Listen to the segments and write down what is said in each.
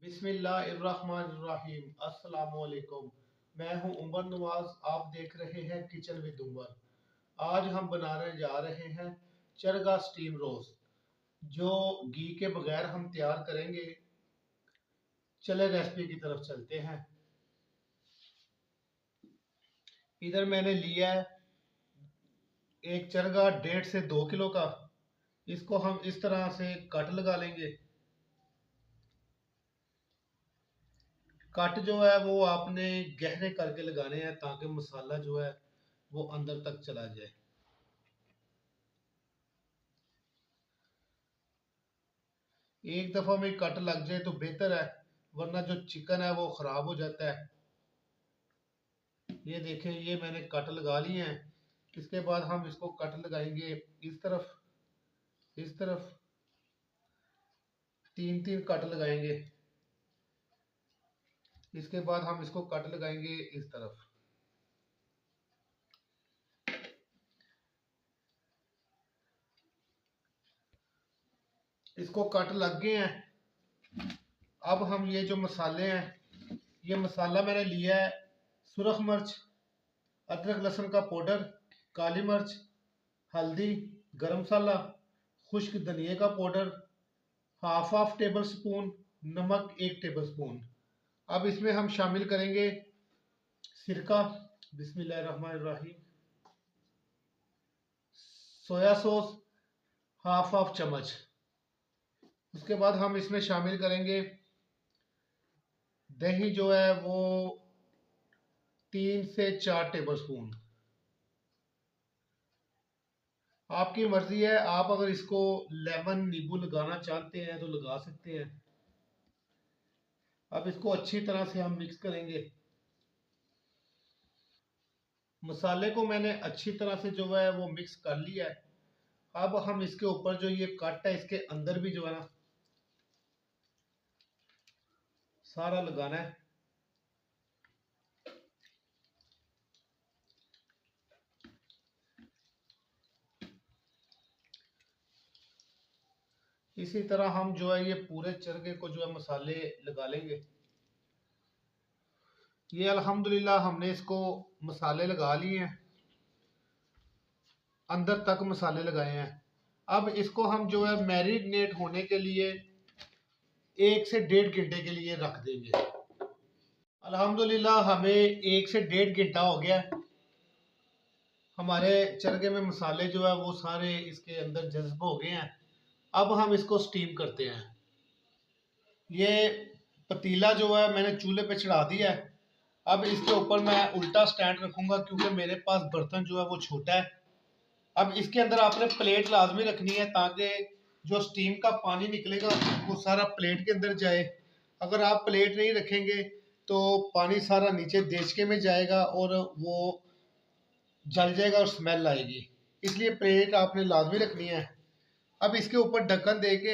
बिस्मिल्लाहिर्रहमानिर्रहीम। अस्सलामुअलैकुम। मैं हूं उमर नवाज। आप देख रहे हैं किचन विद उमर। आज हम बनाने जा रहे हैं चरगा स्टीम रोस्ट, जो घी के बगैर हम तैयार करेंगे। चले रेसिपी की तरफ चलते हैं। इधर मैंने लिया है एक चरगा 1.5 से 2 किलो का। इसको हम इस तरह से कट लगा लेंगे। कट जो है वो आपने गहरे करके लगाने हैं ताकि मसाला जो है वो अंदर तक चला जाए। एक दफा में कट लग जाए तो बेहतर है, वरना जो चिकन है वो खराब हो जाता है। ये देखें, ये मैंने कट लगा लिए हैं। इसके बाद हम इसको कट लगाएंगे इस तरफ, इस तरफ 3-3 कट लगाएंगे। इसके बाद हम इसको कट लगाएंगे इस तरफ। इसको कट लग गए हैं। अब हम ये जो मसाले हैं, ये मसाला मैंने लिया है सुरख मिर्च, अदरक लहसुन का पाउडर, काली मिर्च, हल्दी, गरम मसाला, खुश्क धनिया का पाउडर, हाफ टेबल स्पून नमक, 1 टेबल स्पून। अब इसमें हम शामिल करेंगे सिरका, बिस्मिल्लाहिर्रहमानिर्रहीम, सोया सॉस हाफ चम्मच। उसके बाद हम इसमें शामिल करेंगे दही, जो है वो 3 से 4 टेबल स्पून। आपकी मर्जी है, आप अगर इसको लेमन नींबू लगाना चाहते हैं तो लगा सकते हैं। अब इसको अच्छी तरह से हम मिक्स करेंगे। मसाले को मैंने अच्छी तरह से जो है वो मिक्स कर लिया है। अब हम इसके ऊपर जो ये कट है, इसके अंदर भी जो है ना सारा लगाना है। इसी तरह हम जो है ये पूरे चरगे को जो है मसाले लगा लेंगे। ये अल्हम्दुलिल्लाह हमने इसको मसाले लगा लिए हैं, अंदर तक मसाले लगाए हैं। अब इसको हम जो है मैरिनेट होने के लिए 1 से 1.5 घंटे के लिए रख देंगे। अल्हम्दुलिल्लाह हमें 1 से 1.5 घंटा हो गया। हमारे चरगे में मसाले जो है वो सारे इसके अंदर जज्ब हो गए हैं। अब हम इसको स्टीम करते हैं। ये पतीला जो है मैंने चूल्हे पे चढ़ा दिया है। अब इसके ऊपर मैं उल्टा स्टैंड रखूंगा क्योंकि मेरे पास बर्तन जो है वो छोटा है। अब इसके अंदर आपने प्लेट लाजमी रखनी है ताकि जो स्टीम का पानी निकलेगा वो सारा प्लेट के अंदर जाए। अगर आप प्लेट नहीं रखेंगे तो पानी सारा नीचे देचके में जाएगा और वो जल जाएगा और स्मेल आएगी। इसलिए प्लेट आपने लाजमी रखनी है। अब इसके ऊपर ढक्कन दे के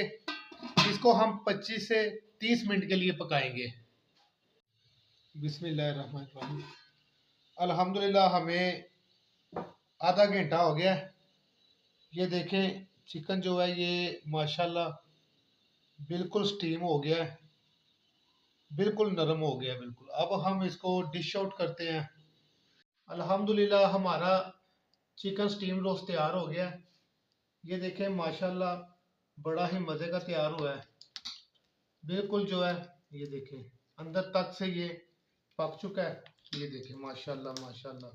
इसको हम 25 से 30 मिनट के लिए पकाएंगे। बिस्मिल्लाहिर्रहमानिर्रहीम। अल्हम्दुलिल्लाह हमें आधा घंटा हो गया। ये देखें, चिकन जो है ये माशाल्लाह बिल्कुल स्टीम हो गया है, बिल्कुल नरम हो गया बिल्कुल। अब हम इसको डिश आउट करते हैं। अल्हम्दुलिल्लाह हमारा चिकन स्टीम रोस्ट तैयार हो गया है। ये देखें माशाल्लाह बड़ा ही मज़े का तैयार हुआ है। बिल्कुल जो है ये देखें अंदर तक से ये पक चुका है। ये देखें माशाल्लाह माशाल्लाह।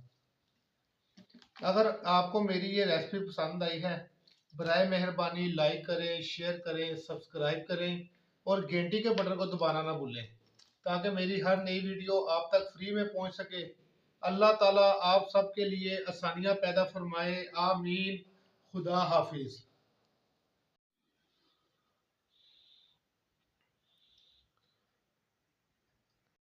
अगर आपको मेरी ये रेसिपी पसंद आई है, बराए मेहरबानी लाइक करें, शेयर करें, सब्सक्राइब करें और घंटी के बटन को दबाना ना भूलें ताकि मेरी हर नई वीडियो आप तक फ्री में पहुंच सके। अल्लाह ताला आप सबके लिए आसानियां पैदा फरमाए। आमीन। खुदा हाफिज।